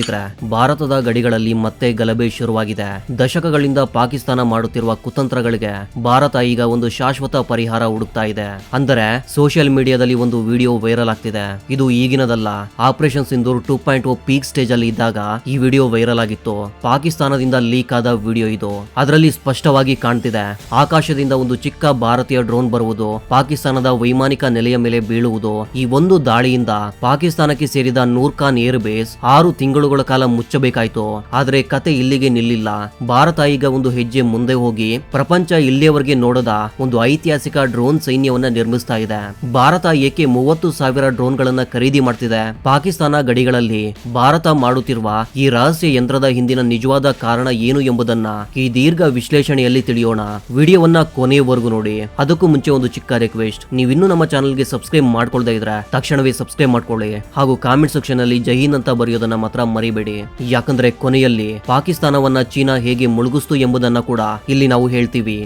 ಸ್ನೇಹಿತರೆ, ಭಾರತದ ಗಡಿಗಳಲ್ಲಿ ಮತ್ತೆ ಗಲಭೆ ಶುರುವಾಗಿದೆ. ದಶಕಗಳಿಂದ ಪಾಕಿಸ್ತಾನ ಮಾಡುತ್ತಿರುವ ಕುತಂತ್ರಗಳಿಗೆ ಭಾರತ ಈಗ ಒಂದು ಶಾಶ್ವತ ಪರಿಹಾರ ಹುಡುಕ್ತಾ ಇದೆ. ಅಂದರೆ ಸೋಷಿಯಲ್ ಮೀಡಿಯಾದಲ್ಲಿ ಒಂದು ವಿಡಿಯೋ ವೈರಲ್ ಆಗ್ತಿದೆ. ಇದು ಈಗಿನದಲ್ಲ, ಆಪರೇಷನ್ ಸಿಂಧೂರ್ 2.0 ಪೀಕ್ ಸ್ಟೇಜ್ ಅಲ್ಲಿ ಇದ್ದಾಗ ಈ ವಿಡಿಯೋ ವೈರಲ್ ಆಗಿತ್ತು. ಪಾಕಿಸ್ತಾನದಿಂದ ಲೀಕ್ ಆದ ವಿಡಿಯೋ ಇದು. ಅದರಲ್ಲಿ ಸ್ಪಷ್ಟವಾಗಿ ಕಾಣ್ತಿದೆ, ಆಕಾಶದಿಂದ ಒಂದು ಚಿಕ್ಕ ಭಾರತೀಯ ಡ್ರೋನ್ ಬರುವುದು, ಪಾಕಿಸ್ತಾನದ ವೈಮಾನಿಕ ನೆಲೆಯ ಮೇಲೆ ಬೀಳುವುದು. ಈ ಒಂದು ದಾಳಿಯಿಂದ ಪಾಕಿಸ್ತಾನಕ್ಕೆ ಸೇರಿದ ನೂರ್ ಖಾನ್ ಏರ್ ಬೇಸ್ 6 ತಿಂಗಳುಗಳ ಕಾಲ ಮುಚ್ಚಬೇಕಾಯ್ತು. ಆದ್ರೆ ಕತೆ ಇಲ್ಲಿಗೆ ನಿಲ್ಲಿಲ್ಲ. ಭಾರತ ಈಗ ಒಂದು ಹೆಜ್ಜೆ ಮುಂದೆ ಹೋಗಿ ಪ್ರಪಂಚ ಇಲ್ಲಿಯವರೆಗೆ ನೋಡದ ಒಂದು ಐತಿಹಾಸಿಕ ಡ್ರೋನ್ ಸೈನ್ಯವನ್ನ ನಿರ್ಮಿಸ್ತಾ ಇದೆ. ಭಾರತ ಏಕೆ 30,000 ಡ್ರೋನ್ ಗಳನ್ನ ಖರೀದಿ ಮಾಡ್ತಿದೆ? ಪಾಕಿಸ್ತಾನ ಗಡಿಗಳಲ್ಲಿ ಭಾರತ ಮಾಡುತ್ತಿರುವ ಈ ರಹಸ್ಯ ಯಂತ್ರದ ಹಿಂದಿನ ನಿಜವಾದ ಕಾರಣ ಏನು ಎಂಬುದನ್ನ ಈ ದೀರ್ಘ ವಿಶ್ಲೇಷಣೆಯಲ್ಲಿ ತಿಳಿಯೋಣ. ವಿಡಿಯೋವನ್ನ ಕೊನೆಯವರೆಗೂ ನೋಡಿ. ಅದಕ್ಕೂ ಮುಂಚೆ ಒಂದು ಚಿಕ್ಕ ರಿಕ್ವೆಸ್ಟ್, ನೀವಿನ್ನೂ ನಮ್ಮ ಚಾನೆಲ್ಗೆ ಸಬ್ಸ್ಕ್ರೈಬ್ ಮಾಡ್ಕೊಳ್ತಾ ಇದ್ರೆ ತಕ್ಷಣವೇ ಸಬ್ಸ್ಕ್ರೈಬ್ ಮಾಡ್ಕೊಳ್ಳಿ. ಹಾಗೂ ಕಾಮೆಂಟ್ ಸೆಕ್ಷನ್ ಅಲ್ಲಿ ಜೈ ಹಿಂದ್ ಅಂತ ಬರೆಯೋದನ್ನ ಮಾತ್ರ ಮರಿಬೇಡಿ. ಯಾಕಂದ್ರೆ ಕೊನೆಯಲ್ಲಿ ಪಾಕಿಸ್ತಾನವನ್ನ ಚೀನಾ ಹೇಗೆ ಮುಳುಗಿಸ್ತು ಎಂಬುದನ್ನ ಕೂಡ ಇಲ್ಲಿ ನಾವು ಹೇಳ್ತೀವಿ.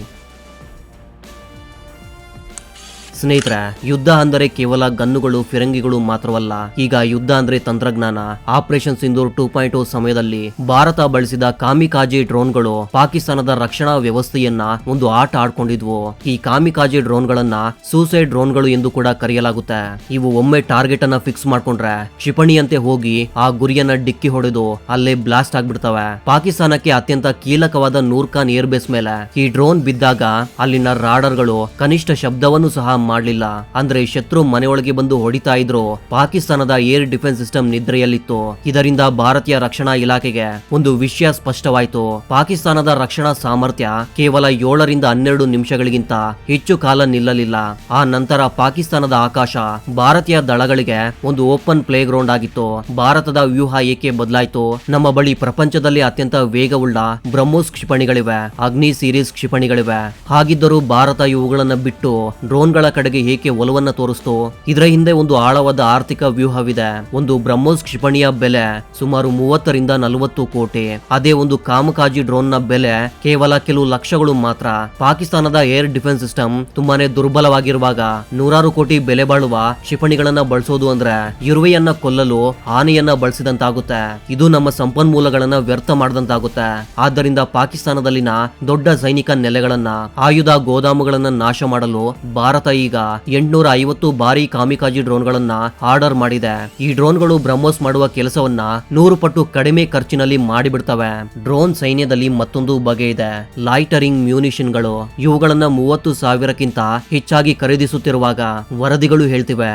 ಸ್ನೇಹಿತರೆ, ಯುದ್ಧ ಅಂದರೆ ಕೇವಲ ಗನ್ನುಗಳು, ಫಿರಂಗಿಗಳು ಮಾತ್ರವಲ್ಲ. ಈಗ ಯುದ್ಧ ಅಂದ್ರೆ ತಂತ್ರಜ್ಞಾನ. ಆಪರೇಷನ್ ಸಿಂಧೂರ್ 2.0 ಸಮಯದಲ್ಲಿ ಭಾರತ ಬಳಸಿದ ಕಾಮಿಕಾಜಿ ಡ್ರೋನ್ಗಳು ಪಾಕಿಸ್ತಾನದ ರಕ್ಷಣಾ ವ್ಯವಸ್ಥೆಯನ್ನ ಒಂದು ಆಟ ಆಡ್ಕೊಂಡಿದ್ವು. ಈ ಕಾಮಿಕಾಜಿ ಡ್ರೋನ್ಗಳನ್ನ ಸೂಸೈಡ್ ಡ್ರೋನ್ಗಳು ಎಂದು ಕೂಡ ಕರೆಯಲಾಗುತ್ತೆ. ಇವು ಒಮ್ಮೆ ಟಾರ್ಗೆಟ್ ಅನ್ನ ಫಿಕ್ಸ್ ಮಾಡ್ಕೊಂಡ್ರೆ ಕ್ಷಿಪಣಿಯಂತೆ ಹೋಗಿ ಆ ಗುರಿಯನ್ನ ಡಿಕ್ಕಿ ಹೊಡೆದು ಅಲ್ಲೇ ಬ್ಲಾಸ್ಟ್ ಆಗ್ಬಿಡ್ತವೆ. ಪಾಕಿಸ್ತಾನಕ್ಕೆ ಅತ್ಯಂತ ಕೀಲಕವಾದ ನೂರ್ ಖಾನ್ ಏರ್ ಬೇಸ್ ಮೇಲೆ ಈ ಡ್ರೋನ್ ಬಿದ್ದಾಗ ಅಲ್ಲಿನ ರಾಡರ್ಗಳು ಕನಿಷ್ಠ ಶಬ್ದವನ್ನು ಸಹ ಮಾಡಲಿಲ್ಲ. ಅಂದ್ರೆ ಶತ್ರು ಮನೆಯೊಳಗೆ ಬಂದು ಹೊಡಿತಾ ಇದ್ರು. ಪಾಕಿಸ್ತಾನದ ಏರ್ ಡಿಫೆನ್ಸ್ ಸಿಸ್ಟಮ್ ನಿದ್ರೆಯಲ್ಲಿತ್ತು. ಇದರಿಂದ ಭಾರತೀಯ ರಕ್ಷಣಾ ಇಲಾಖೆಗೆ ಒಂದು ವಿಷಯ ಸ್ಪಷ್ಟವಾಯಿತು. ಪಾಕಿಸ್ತಾನದ ರಕ್ಷಣಾ ಸಾಮರ್ಥ್ಯ ಕೇವಲ 7 ರಿಂದ 12 ನಿಮಿಷಗಳಿಗಿಂತ ಹೆಚ್ಚು ಕಾಲ ನಿಲ್ಲಲಿಲ್ಲ. ಆ ನಂತರ ಪಾಕಿಸ್ತಾನದ ಆಕಾಶ ಭಾರತೀಯ ದಳಗಳಿಗೆ ಒಂದು ಓಪನ್ ಪ್ಲೇ ಗ್ರೌಂಡ್ ಆಗಿತ್ತು. ಭಾರತದ ವ್ಯೂಹ ಏಕೆ ಬದಲಾಯಿತು? ನಮ್ಮ ಬಳಿ ಪ್ರಪಂಚದಲ್ಲಿ ಅತ್ಯಂತ ವೇಗವುಳ್ಳ ಬ್ರಹ್ಮೋಸ್ ಕ್ಷಿಪಣಿಗಳಿವೆ, ಅಗ್ನಿ ಸೀರೀಸ್ ಕ್ಷಿಪಣಿಗಳಿವೆ. ಹಾಗಿದ್ದರೂ ಭಾರತ ಇವುಗಳನ್ನ ಬಿಟ್ಟು ಡ್ರೋನ್ಗಳ ಕಡೆಗೆ ಏಕೆ ಒಲವನ್ನ ತೋರಿಸ್ತು? ಇದರ ಹಿಂದೆ ಒಂದು ಆಳವಾದ ಆರ್ಥಿಕ ವ್ಯೂಹವಿದೆ. ಒಂದು ಬ್ರಹ್ಮೋಸ್ ಕ್ಷಿಪಣಿಯ ಬೆಲೆ ಸುಮಾರು 30 ರಿಂದ 40 ಕೋಟಿ. ಅದೇ ಒಂದು ಕಾಮಕಾಜಿ ಡ್ರೋನ್ ನ ಬೆಲೆ ಕೇವಲ ಕೆಲವು ಲಕ್ಷಗಳು ಮಾತ್ರ. ಪಾಕಿಸ್ತಾನದ ಏರ್ ಡಿಫೆನ್ಸ್ ಸಿಸ್ಟಮ್ ತುಂಬಾನೇ ದುರ್ಬಲವಾಗಿರುವಾಗ 100 ಕೋಟಿ ಬೆಲೆ ಬಾಳುವ ಕ್ಷಿಪಣಿಗಳನ್ನ ಬಳಸೋದು ಅಂದ್ರೆ ಇರುವೆಯನ್ನ ಕೊಲ್ಲಲು ಆನೆಯನ್ನ ಬಳಸಿದಂತಾಗುತ್ತೆ. ಇದು ನಮ್ಮ ಸಂಪನ್ಮೂಲಗಳನ್ನ ವ್ಯರ್ಥ ಮಾಡಿದಂತಾಗುತ್ತೆ. ಆದ್ದರಿಂದ ಪಾಕಿಸ್ತಾನದಲ್ಲಿನ ದೊಡ್ಡ ಸೈನಿಕ ನೆಲೆಗಳನ್ನ, ಆಯುಧ ಗೋದಾಮುಗಳನ್ನ ನಾಶ ಮಾಡಲು ಭಾರತ ಈಗ 850 ಭಾರಿ ಕಾಮಿಕಾಜಿ ಡ್ರೋನ್ಗಳನ್ನ ಆರ್ಡರ್ ಮಾಡಿದೆ. ಈ ಡ್ರೋನ್ಗಳು ಬ್ರಹ್ಮೋಸ್ ಮಾಡುವ ಕೆಲಸವನ್ನ 100 ಪಟ್ಟು ಕಡಿಮೆ ಖರ್ಚಿನಲ್ಲಿ ಮಾಡಿಬಿಡ್ತವೆ. ಡ್ರೋನ್ ಸೈನ್ಯದಲ್ಲಿ ಮತ್ತೊಂದು ಬಗೆ ಇದೆ, ಲೈಟರಿಂಗ್ ಮ್ಯೂನಿಷನ್ಗಳು. ಇವುಗಳನ್ನ 30,000ಕ್ಕಿಂತ ಹೆಚ್ಚಾಗಿ ಖರೀದಿಸುತ್ತಿರುವಾಗ ವರದಿಗಳು ಹೇಳ್ತಿವೆ.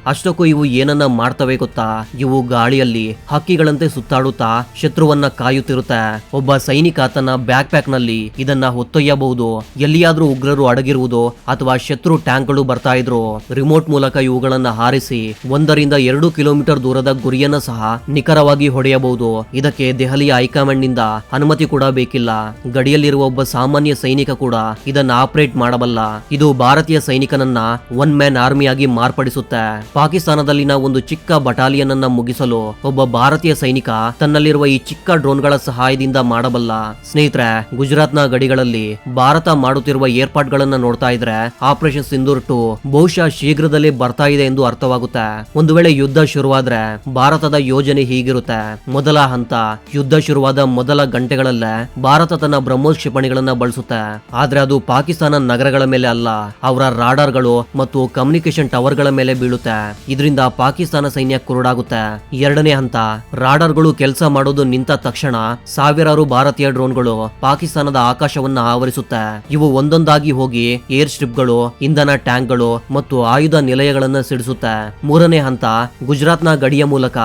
ಅಷ್ಟಕ್ಕೂ ಇವು ಏನನ್ನ ಮಾಡ್ತವೆ ಗೊತ್ತಾ? ಇವು ಗಾಳಿಯಲ್ಲಿ ಹಕ್ಕಿಗಳಂತೆ ಸುತ್ತಾಡುತ್ತಾ ಶತ್ರುವನ್ನ ಕಾಯುತ್ತಿರುತ್ತೆ. ಒಬ್ಬ ಸೈನಿಕ ತನ್ನ ಬ್ಯಾಕ್ ಪ್ಯಾಕ್ ನಲ್ಲಿ ಇದನ್ನ ಹೊತ್ತೊಯ್ಯಬಹುದು. ಎಲ್ಲಿಯಾದ್ರೂ ಉಗ್ರರು ಅಡಗಿರುವುದು ಅಥವಾ ಶತ್ರು ಟ್ಯಾಂಕ್ಗಳು ಬರ್ತಾ ಇದ್ರು, ರಿಮೋಟ್ ಮೂಲಕ ಇವುಗಳನ್ನ ಹಾರಿಸಿ 1 ರಿಂದ 2 ಕಿಲೋಮೀಟರ್ ದೂರದ ಗುರಿಯನ್ನ ಸಹ ನಿಖರವಾಗಿ ಹೊಡೆಯಬಹುದು. ಇದಕ್ಕೆ ದೆಹಲಿಯ ಹೈಕಮಾಂಡ್ ನಿಂದ ಅನುಮತಿ ಕೂಡ ಬೇಕಿಲ್ಲ. ಗಡಿಯಲ್ಲಿರುವ ಒಬ್ಬ ಸಾಮಾನ್ಯ ಸೈನಿಕ ಕೂಡ ಇದನ್ನ ಆಪರೇಟ್ ಮಾಡಬಲ್ಲ. ಇದು ಭಾರತೀಯ ಸೈನಿಕನನ್ನ 1 ಮ್ಯಾನ್ ಆರ್ಮಿಯಾಗಿ ಮಾರ್ಪಡಿಸುತ್ತೆ. ಪಾಕಿಸ್ತಾನದಲ್ಲಿನ ಒಂದು ಚಿಕ್ಕ ಬಟಾಲಿಯನ್ ಅನ್ನ ಮುಗಿಸಲು ಒಬ್ಬ ಭಾರತೀಯ ಸೈನಿಕ ತನ್ನಲ್ಲಿರುವ ಈ ಚಿಕ್ಕ ಡ್ರೋನ್ಗಳ ಸಹಾಯದಿಂದ ಮಾಡಬಲ್ಲ. ಸ್ನೇಹಿತರೆ, ಗುಜರಾತ್ನ ಗಡಿಗಳಲ್ಲಿ ಭಾರತ ಮಾಡುತ್ತಿರುವ ಏರ್ಪಾಟ್ಗಳನ್ನ ನೋಡ್ತಾ ಇದ್ರೆ ಆಪರೇಷನ್ ಸಿಂಧೂರ್ 2 ಬಹುಶಃ ಶೀಘ್ರದಲ್ಲೇ ಬರ್ತಾ ಇದೆ ಎಂದು ಅರ್ಥವಾಗುತ್ತೆ. ಒಂದು ವೇಳೆ ಯುದ್ಧ ಶುರುವಾದ್ರೆ ಭಾರತದ ಯೋಜನೆ ಹೀಗಿರುತ್ತೆ. ಮೊದಲ ಹಂತ, ಯುದ್ಧ ಶುರುವಾದ ಮೊದಲ ಗಂಟೆಗಳಲ್ಲೇ ಭಾರತ ತನ್ನ ಬ್ರಹ್ಮೋಸ್ ಕ್ಷಿಪಣಿಗಳನ್ನ ಬಳಸುತ್ತೆ. ಆದ್ರೆ ಅದು ಪಾಕಿಸ್ತಾನ ನಗರಗಳ ಮೇಲೆ ಅಲ್ಲ, ಅವರ ರಾಡರ್ಗಳು ಮತ್ತು ಕಮ್ಯುನಿಕೇಶನ್ ಟವರ್ಗಳ ಮೇಲೆ ಬೀಳುತ್ತೆ. ಇದರಿಂದ ಪಾಕಿಸ್ತಾನ ಸೈನ್ಯ ಕುರುಡಾಗುತ್ತೆ. ಎರಡನೇ ಹಂತ, ರಾಡರ್ಗಳು ಕೆಲಸ ಮಾಡೋದು ನಿಂತ ತಕ್ಷಣ ಸಾವಿರಾರು ಭಾರತೀಯ ಡ್ರೋನ್ಗಳು ಪಾಕಿಸ್ತಾನದ ಆಕಾಶವನ್ನ ಆವರಿಸುತ್ತೆ. ಇವು ಒಂದೊಂದಾಗಿ ಹೋಗಿ ಏರ್ ಸ್ಟ್ರಿಪ್ಗಳು, ಇಂಧನ ಟ್ಯಾಂಕ್ಗಳು ಮತ್ತು ಆಯುಧ ನಿಲಯಗಳನ್ನ ಸಿಡಿಸುತ್ತೆ. ಮೂರನೇ ಹಂತ, ಗುಜರಾತ್ನ ಗಡಿಯ ಮೂಲಕ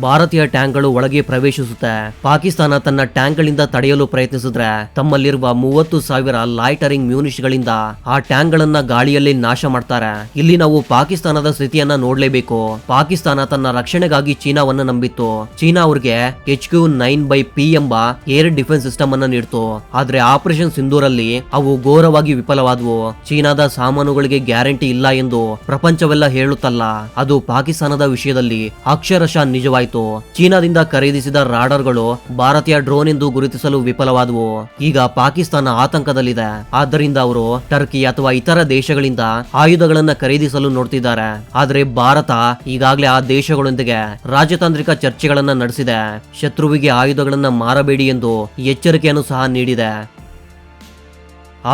ಭಾರತೀಯ ಟ್ಯಾಂಕ್ಗಳು ಒಳಗೆ ಪ್ರವೇಶಿಸುತ್ತೆ. ಪಾಕಿಸ್ತಾನ ತನ್ನ ಟ್ಯಾಂಕ್ಗಳಿಂದ ತಡೆಯಲು ಪ್ರಯತ್ನಿಸಿದ್ರೆ ತಮ್ಮಲ್ಲಿರುವ 30,000 ಲೈಟರಿಂಗ್ ಮ್ಯೂನಿಷ್ ಗಳಿಂದ ಆ ಟ್ಯಾಂಕ್ ಗಳನ್ನ ಗಾಳಿಯಲ್ಲಿ ನಾಶ ಮಾಡ್ತಾರೆ. ಇಲ್ಲಿ ನಾವು ಪಾಕಿಸ್ತಾನದ ಸ್ಥಿತಿಯನ್ನ ನೋಡ್ಲೇಬೇಕು. ಪಾಕಿಸ್ತಾನ ತನ್ನ ರಕ್ಷಣೆಗಾಗಿ ಚೀನಾವನ್ನ ನಂಬಿತ್ತು. ಚೀನಾ ಅವ್ರಿಗೆ HQ-9/P ಎಂಬ ಏರ್ ಡಿಫೆನ್ಸ್ ಸಿಸ್ಟಮ್ ಅನ್ನ ನೀಡ್ತು. ಆದ್ರೆ ಆಪರೇಷನ್ ಸಿಂಧೂರಲ್ಲಿ ಅವು ಘೋರವಾಗಿ ವಿಫಲವಾದವು. ಚೀನಾದ ಸಾಮಾನುಗಳಿಗೆ ಗ್ಯಾರಂಟಿ ಇಲ್ಲ ಎಂದು ಪ್ರಪಂಚವೆಲ್ಲ ಹೇಳುತ್ತಲ್ಲ, ಅದು ಪಾಕಿಸ್ತಾನದ ವಿಷಯದಲ್ಲಿ ಅಕ್ಷರಶಃ ನಿಜವಾಯಿತು. ಚೀನಾದಿಂದ ಖರೀದಿಸಿದ ರಾಡರ್ಗಳು ಭಾರತೀಯ ಡ್ರೋನ್ ಎಂದು ಗುರುತಿಸಲು ವಿಫಲವಾದವು. ಈಗ ಪಾಕಿಸ್ತಾನ ಆತಂಕದಲ್ಲಿದೆ. ಆದ್ದರಿಂದ ಅವರು ಟರ್ಕಿ ಅಥವಾ ಇತರ ದೇಶಗಳಿಂದ ಆಯುಧಗಳನ್ನ ಖರೀದಿಸಲು ನೋಡ್ತಿದ್ದಾರೆ. ಆದ್ರೆ ಭಾರತ ಈಗಾಗಲೇ ಆ ದೇಶಗಳೊಂದಿಗೆ ರಾಜತಾಂತ್ರಿಕ ಚರ್ಚೆಗಳನ್ನ ನಡೆಸಿದೆ. ಶತ್ರುವಿಗೆ ಆಯುಧಗಳನ್ನ ಮಾರಬೇಡಿ ಎಂದು ಎಚ್ಚರಿಕೆಯನ್ನು ಸಹ ನೀಡಿದೆ.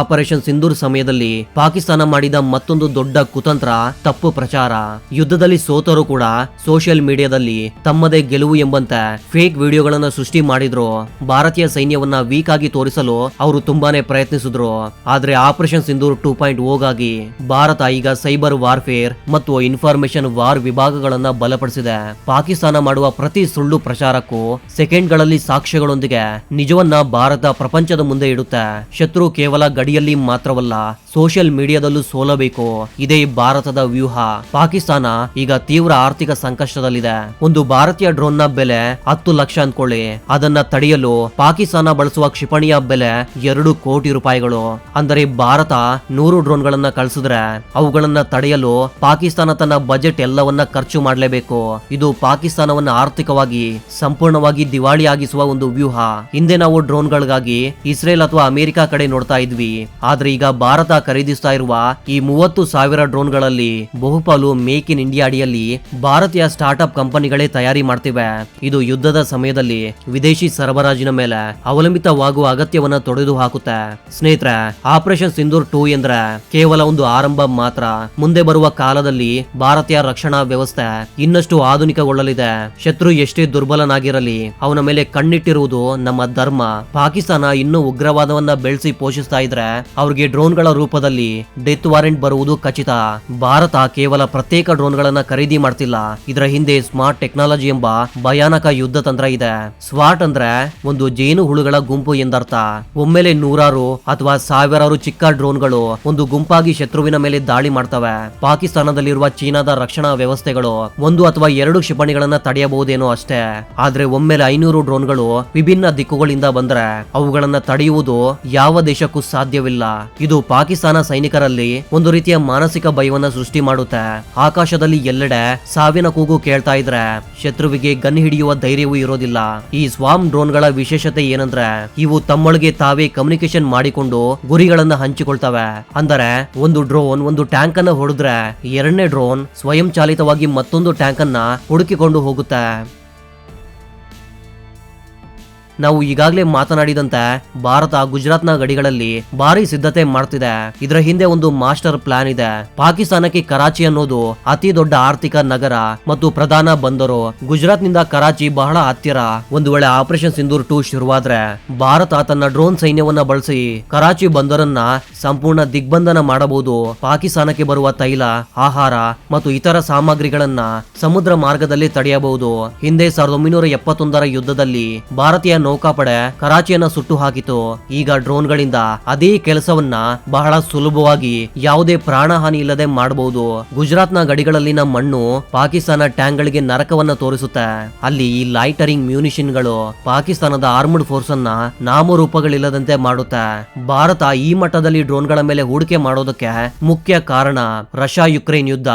ಆಪರೇಷನ್ ಸಿಂಧೂರ್ ಸಮಯದಲ್ಲಿ ಪಾಕಿಸ್ತಾನ ಮಾಡಿದ ಮತ್ತೊಂದು ದೊಡ್ಡ ಕುತಂತ್ರ ತಪ್ಪು ಪ್ರಚಾರ. ಯುದ್ಧದಲ್ಲಿ ಸೋತರು ಕೂಡ ಸೋಷಿಯಲ್ ಮೀಡಿಯಾದಲ್ಲಿ ತಮ್ಮದೇ ಗೆಲುವು ಎಂಬಂತೆ ಫೇಕ್ ವಿಡಿಯೋಗಳನ್ನ ಸೃಷ್ಟಿ ಮಾಡಿದ್ರು. ಭಾರತೀಯ ಸೈನ್ಯವನ್ನ ವೀಕ್ ಆಗಿ ತೋರಿಸಲು ಅವರು ತುಂಬಾನೇ ಪ್ರಯತ್ನಿಸಿದ್ರು. ಆದ್ರೆ ಆಪರೇಷನ್ ಸಿಂಧೂರ್ 2.0 ಗಾಗಿ ಭಾರತ ಈಗ ಸೈಬರ್ ವಾರ್ಫೇರ್ ಮತ್ತು ಇನ್ಫಾರ್ಮೇಶನ್ ವಾರ್ ವಿಭಾಗಗಳನ್ನ ಬಲಪಡಿಸಿದೆ. ಪಾಕಿಸ್ತಾನ ಮಾಡುವ ಪ್ರತಿ ಸುಳ್ಳು ಪ್ರಚಾರಕ್ಕೂ ಸೆಕೆಂಡ್ಗಳಲ್ಲಿ ಸಾಕ್ಷ್ಯಗಳೊಂದಿಗೆ ನಿಜವನ್ನ ಭಾರತ ಪ್ರಪಂಚದ ಮುಂದೆ ಇಡುತ್ತೆ. ಶತ್ರು ಕೇವಲ ಗಡಿಯಲ್ಲಿ ಮಾತ್ರವಲ್ಲ, ಸೋಷಿಯಲ್ ಮೀಡಿಯಾದಲ್ಲೂ ಸೋಲಬೇಕು. ಇದೇ ಭಾರತದ ವ್ಯೂಹ. ಪಾಕಿಸ್ತಾನ ಈಗ ತೀವ್ರ ಆರ್ಥಿಕ ಸಂಕಷ್ಟದಲ್ಲಿದೆ. ಒಂದು ಭಾರತೀಯ ಡ್ರೋನ್ ನ ಬೆಲೆ 10 ಲಕ್ಷ ಅಂದ್ಕೊಳ್ಳಿ. ಅದನ್ನ ತಡೆಯಲು ಪಾಕಿಸ್ತಾನ ಬಳಸುವ ಕ್ಷಿಪಣಿಯ ಬೆಲೆ 2 ಕೋಟಿ ರೂಪಾಯಿಗಳು. ಅಂದರೆ ಭಾರತ 100 ಡ್ರೋನ್ಗಳನ್ನ ಕಳಿಸಿದ್ರೆ ಅವುಗಳನ್ನ ತಡೆಯಲು ಪಾಕಿಸ್ತಾನ ತನ್ನ ಬಜೆಟ್ ಎಲ್ಲವನ್ನ ಖರ್ಚು ಮಾಡಲೇಬೇಕು. ಇದು ಪಾಕಿಸ್ತಾನವನ್ನ ಆರ್ಥಿಕವಾಗಿ ಸಂಪೂರ್ಣವಾಗಿ ದಿವಾಳಿಯಾಗಿಸುವ ಒಂದು ವ್ಯೂಹ. ಹಿಂದೆ ನಾವು ಡ್ರೋನ್ಗಳಿಗಾಗಿ ಇಸ್ರೇಲ್ ಅಥವಾ ಅಮೆರಿಕ ಕಡೆ ನೋಡ್ತಾ ಇದ್ವಿ. ಆದ್ರೆ ಈಗ ಭಾರತ ಖರೀದಿಸ್ತಾ ಇರುವ ಈ 30,000 ಡ್ರೋನ್ಗಳಲ್ಲಿ ಬಹುಪಾಲು ಮೇಕ್ ಇನ್ ಇಂಡಿಯಾ ಅಡಿಯಲ್ಲಿ ಭಾರತೀಯ ಸ್ಟಾರ್ಟ್ಅಪ್ ಕಂಪನಿಗಳೇ ತಯಾರಿ ಮಾಡ್ತಿವೆ. ಇದು ಯುದ್ಧದ ಸಮಯದಲ್ಲಿ ವಿದೇಶಿ ಸರಬರಾಜಿನ ಮೇಲೆ ಅವಲಂಬಿತವಾಗುವ ಅಗತ್ಯವನ್ನ ತೊಡೆದು ಹಾಕುತ್ತೆ. ಸ್ನೇಹಿತರೆ, ಆಪರೇಷನ್ ಸಿಂಧೂರ್ 2 ಎಂದ್ರೆ ಕೇವಲ ಒಂದು ಆರಂಭ ಮಾತ್ರ. ಮುಂದೆ ಬರುವ ಕಾಲದಲ್ಲಿ ಭಾರತೀಯ ರಕ್ಷಣಾ ವ್ಯವಸ್ಥೆ ಇನ್ನಷ್ಟು ಆಧುನಿಕಗೊಳ್ಳಲಿದೆ. ಶತ್ರು ಎಷ್ಟೇ ದುರ್ಬಲನಾಗಿರಲಿ ಅವನ ಮೇಲೆ ಕಣ್ಣಿಟ್ಟಿರುವುದು ನಮ್ಮ ಧರ್ಮ. ಪಾಕಿಸ್ತಾನ ಇನ್ನೂ ಉಗ್ರವಾದವನ್ನ ಬೆಳೆಸಿ ಪೋಷಿಸ್ತಾ ಇದ್ರೆ ಅವ್ರಿಗೆ ಡ್ರೋನ್ಗಳ ರೂಪದಲ್ಲಿ ಡೆತ್ ವಾರೆಂಟ್ ಬರುವುದು ಖಚಿತ. ಭಾರತ ಕೇವಲ ಪ್ರತ್ಯೇಕ ಡ್ರೋನ್ಗಳನ್ನ ಖರೀದಿ ಮಾಡ್ತಿಲ್ಲ. ಇದರ ಹಿಂದೆ ಸ್ಮಾರ್ಟ್ ಟೆಕ್ನಾಲಜಿ ಎಂಬ ಭಯಾನಕ ಯುದ್ಧ ತಂತ್ರ ಇದೆ. ಸ್ವಾಟ್ ಅಂದ್ರೆ ಒಂದು ಜೇನು ಹುಳುಗಳ ಗುಂಪು ಎಂದರ್ಥ. ಒಮ್ಮೆಲೆ ನೂರಾರು ಅಥವಾ ಸಾವಿರಾರು ಚಿಕ್ಕ ಡ್ರೋನ್ಗಳು ಒಂದು ಗುಂಪಾಗಿ ಶತ್ರುವಿನ ಮೇಲೆ ದಾಳಿ ಮಾಡ್ತವೆ. ಪಾಕಿಸ್ತಾನದಲ್ಲಿರುವ ಚೀನಾದ ರಕ್ಷಣಾ ವ್ಯವಸ್ಥೆಗಳು 1 ಅಥವಾ 2 ಕ್ಷಿಪಣಿಗಳನ್ನ ತಡೆಯಬಹುದೇನೋ ಅಷ್ಟೇ. ಆದ್ರೆ ಒಮ್ಮೆಲೆ 500 ಡ್ರೋನ್ಗಳು ವಿಭಿನ್ನ ದಿಕ್ಕುಗಳಿಂದ ಬಂದ್ರೆ ಅವುಗಳನ್ನ ತಡೆಯುವುದು ಯಾವ ದೇಶಕ್ಕೂ ಸಾಧ್ಯವಿಲ್ಲ. ಇದು ಪಾಕಿಸ್ತಾನ ಸೈನಿಕರಲ್ಲಿ ಒಂದು ರೀತಿಯ ಮಾನಸಿಕ ಭಯವನ್ನ ಸೃಷ್ಟಿ ಮಾಡುತ್ತೆ. ಆಕಾಶದಲ್ಲಿ ಎಲ್ಲೆಡೆ ಸಾವಿನ ಕೂಗು ಕೇಳ್ತಾ ಇದ್ರೆ ಶತ್ರುವಿಗೆ ಗನ್ ಹಿಡಿಯುವ ಧೈರ್ಯವೂ ಇರೋದಿಲ್ಲ. ಈ ಸ್ವಾಮ್ ಡ್ರೋನ್ಗಳ ವಿಶೇಷತೆ ಏನಂದ್ರೆ ಇವು ತಮ್ಮೊಳಗೆ ತಾವೇ ಕಮ್ಯುನಿಕೇಶನ್ ಮಾಡಿಕೊಂಡು ಗುರಿಗಳನ್ನ ಹಂಚಿಕೊಳ್ತವೆ. ಅಂದರೆ ಒಂದು ಡ್ರೋನ್ ಒಂದು ಟ್ಯಾಂಕ್ ಅನ್ನ ಹೊಡೆದ್ರೆ ಎರಡನೇ ಡ್ರೋನ್ ಸ್ವಯಂ ಚಾಲಿತವಾಗಿ ಮತ್ತೊಂದು ಟ್ಯಾಂಕ್ ಅನ್ನ ಹುಡುಕಿಕೊಂಡು ಹೋಗುತ್ತೆ. ನಾವು ಈಗಾಗಲೇ ಮಾತನಾಡಿದಂತೆ ಭಾರತ ಗುಜರಾತ್ನ ಗಡಿಗಳಲ್ಲಿ ಭಾರಿ ಸಿದ್ಧತೆ ಮಾಡ್ತಿದೆ. ಇದರ ಹಿಂದೆ ಒಂದು ಮಾಸ್ಟರ್ ಪ್ಲಾನ್ ಇದೆ. ಪಾಕಿಸ್ತಾನಕ್ಕೆ ಕರಾಚಿ ಅನ್ನೋದು ಅತಿ ದೊಡ್ಡ ಆರ್ಥಿಕ ನಗರ ಮತ್ತು ಪ್ರಧಾನ ಬಂದರು. ಗುಜರಾತ್ ನಿಂದ ಕರಾಚಿ ಬಹಳ ಹತ್ತಿರ. ಒಂದು ವೇಳೆ ಆಪರೇಷನ್ ಸಿಂಧೂರ್ 2 ಶುರುವಾದ್ರೆ ಭಾರತ ತನ್ನ ಡ್ರೋನ್ ಸೈನ್ಯವನ್ನ ಬಳಸಿ ಕರಾಚಿ ಬಂದರನ್ನ ಸಂಪೂರ್ಣ ದಿಗ್ಬಂಧನ ಮಾಡಬಹುದು. ಪಾಕಿಸ್ತಾನಕ್ಕೆ ಬರುವ ತೈಲ, ಆಹಾರ ಮತ್ತು ಇತರ ಸಾಮಗ್ರಿಗಳನ್ನ ಸಮುದ್ರ ಮಾರ್ಗದಲ್ಲಿ ತಡೆಯಬಹುದು. ಹಿಂದೆ 1971ರ ಯುದ್ಧದಲ್ಲಿ ಭಾರತೀಯ ನೌಕಾಪಡೆ ಕರಾಚಿಯನ್ನ ಸುಟ್ಟು ಹಾಕಿತು. ಈಗ ಡ್ರೋನ್ಗಳಿಂದ ಅದೇ ಕೆಲಸವನ್ನ ಬಹಳ ಸುಲಭವಾಗಿ ಯಾವುದೇ ಪ್ರಾಣಹಾನಿ ಇಲ್ಲದೆ ಮಾಡಬಹುದು. ಗುಜರಾತ್ನ ಗಡಿಗಳಲ್ಲಿನ ಮಣ್ಣು ಪಾಕಿಸ್ತಾನ ಟ್ಯಾಂಕ್ಗಳಿಗೆ ನರಕವನ್ನ ತೋರಿಸುತ್ತೆ. ಅಲ್ಲಿ ಈ ಲೈಟರಿಂಗ್ ಮ್ಯೂನಿಷನ್ಗಳು ಪಾಕಿಸ್ತಾನದ ಆರ್ಮಡ್ ಫೋರ್ಸ್ ಅನ್ನ ನಾಮರೂಪಗಳಿಲ್ಲದಂತೆ ಮಾಡುತ್ತೆ. ಭಾರತ ಈ ಮಟ್ಟದಲ್ಲಿ ಡ್ರೋನ್ಗಳ ಮೇಲೆ ಹೂಡಿಕೆ ಮಾಡೋದಕ್ಕೆ ಮುಖ್ಯ ಕಾರಣ ರಷ್ಯಾ ಯುಕ್ರೇನ್ ಯುದ್ಧ.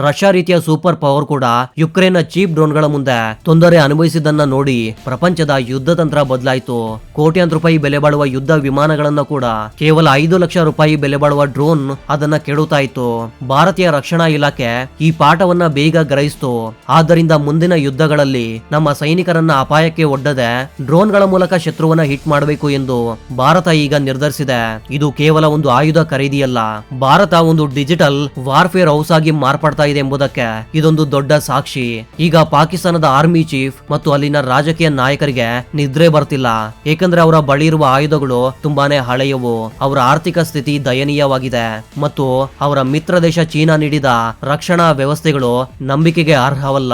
ರಷ್ಯಾ ರೀತಿಯ ಸೂಪರ್ ಪವರ್ ಕೂಡ ಯುಕ್ರೇನ್ ಚೀಪ್ ಡ್ರೋನ್ಗಳ ಮುಂದೆ ತೊಂದರೆ ಅನುಭವಿಸಿದ್ದನ್ನ ನೋಡಿ ಪ್ರಪಂಚದ ಯುದ್ಧ ತಂತ್ರ ಬದಲಾಯಿತು. ಕೋಟ್ಯಾಂತರ ರೂಪಾಯಿ ಬೆಲೆ ಬಾಳುವ ಯುದ್ಧ ವಿಮಾನಗಳನ್ನ ಕೂಡ ಕೇವಲ 5 ಲಕ್ಷ ರೂಪಾಯಿ ಬೆಲೆ ಬಾಳುವ ಡ್ರೋನ್ ಅದನ್ನ ಕೆಡುತ್ತಾ ಇತ್ತು. ಭಾರತೀಯ ರಕ್ಷಣಾ ಇಲಾಖೆ ಈ ಪಾಠವನ್ನ ಬೇಗ ಗ್ರಹಿಸಿತು. ಆದ್ದರಿಂದ ಮುಂದಿನ ಯುದ್ಧಗಳಲ್ಲಿ ನಮ್ಮ ಸೈನಿಕರನ್ನ ಅಪಾಯಕ್ಕೆ ಒಡ್ಡದೆ ಡ್ರೋನ್ಗಳ ಮೂಲಕ ಶತ್ರುವನ್ನ ಹಿಟ್ ಮಾಡಬೇಕು ಎಂದು ಭಾರತ ಈಗ ನಿರ್ಧರಿಸಿದೆ. ಇದು ಕೇವಲ ಒಂದು ಆಯುಧ ಖರೀದಿಯಲ್ಲ, ಭಾರತ ಒಂದು ಡಿಜಿಟಲ್ ವಾರ್ಫೇರ್ ಹೌಸ್ ಆಗಿ ಮಾರ್ಪಡ್ತಾ ಇದೆ ಎಂಬುದಕ್ಕೆ ಇದೊಂದು ದೊಡ್ಡ ಸಾಕ್ಷಿ. ಈಗ ಪಾಕಿಸ್ತಾನದ ಆರ್ಮಿ ಚೀಫ್ ಮತ್ತು ಅಲ್ಲಿನ ರಾಜಕೀಯ ನಾಯಕರಿಗೆ ನಿದ್ರೆ ಬರ್ತಿಲ್ಲ. ಏಕೆಂದ್ರೆ ಅವರ ಬಳಿ ಇರುವ ಆಯುಧಗಳು ತುಂಬಾನೇ ಹಳೆಯವು. ಅವರ ಆರ್ಥಿಕ ಸ್ಥಿತಿ ದಯನೀಯವಾಗಿದೆ ಮತ್ತು ಅವರ ಮಿತ್ರ ದೇಶ ಚೀನಾ ನೀಡಿದ ರಕ್ಷಣಾ ವ್ಯವಸ್ಥೆಗಳು ನಂಬಿಕೆಗೆ ಅರ್ಹವಲ್ಲ.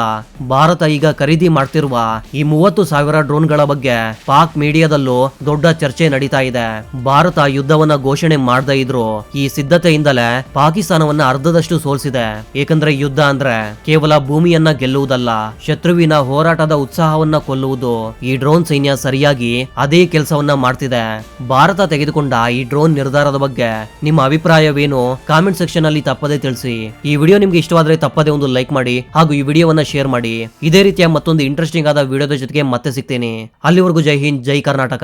ಭಾರತ ಈಗ ಖರೀದಿ ಮಾಡ್ತಿರುವ ಈ 30,000 ಡ್ರೋನ್ಗಳ ಬಗ್ಗೆ ಪಾಕ್ ಮೀಡಿಯಾದಲ್ಲೂ ದೊಡ್ಡ ಚರ್ಚೆ ನಡೀತಾ ಇದೆ. ಭಾರತ ಯುದ್ಧವನ್ನ ಘೋಷಣೆ ಮಾಡದೇ ಇದ್ರು ಈ ಸಿದ್ಧತೆಯಿಂದಲೇ ಪಾಕಿಸ್ತಾನವನ್ನ ಅರ್ಧದಷ್ಟು ಸೋಲಿಸಿದೆ. ಏಕೆಂದ್ರೆ ಯುದ್ಧ ಅಂದ್ರೆ ಕೇವಲ ಭೂಮಿಯನ್ನ ಗೆಲ್ಲುವುದಲ್ಲ, ಶತ್ರುವಿನ ಹೋರಾಟದ ಉತ್ಸಾಹವನ್ನ ಕೊಲ್ಲುವುದು. ಈ ಡ್ರೋನ್ ಸೈನ್ಯ ಸರಿಯಾಗಿ ಅದೇ ಕೆಲಸವನ್ನ ಮಾಡ್ತಿದೆ. ಭಾರತ ತೆಗೆದುಕೊಂಡ ಈ ಡ್ರೋನ್ ನಿರ್ಧಾರದ ಬಗ್ಗೆ ನಿಮ್ಮ ಅಭಿಪ್ರಾಯವೇನು ಕಾಮೆಂಟ್ ಸೆಕ್ಷನ್ ಅಲ್ಲಿ ತಪ್ಪದೇ ತಿಳಿಸಿ. ಈ ವಿಡಿಯೋ ನಿಮ್ಗೆ ಇಷ್ಟವಾದ್ರೆ ತಪ್ಪದೇ ಒಂದು ಲೈಕ್ ಮಾಡಿ ಹಾಗೂ ಈ ವಿಡಿಯೋವನ್ನ ಶೇರ್ ಮಾಡಿ. ಇದೇ ರೀತಿಯ ಮತ್ತೊಂದು ಇಂಟ್ರೆಸ್ಟಿಂಗ್ ಆದ ವಿಡಿಯೋದ ಜೊತೆಗೆ ಮತ್ತೆ ಸಿಗ್ತೇನೆ. ಅಲ್ಲಿವರೆಗೂ ಜೈ ಹಿಂದ್, ಜೈ ಕರ್ನಾಟಕ.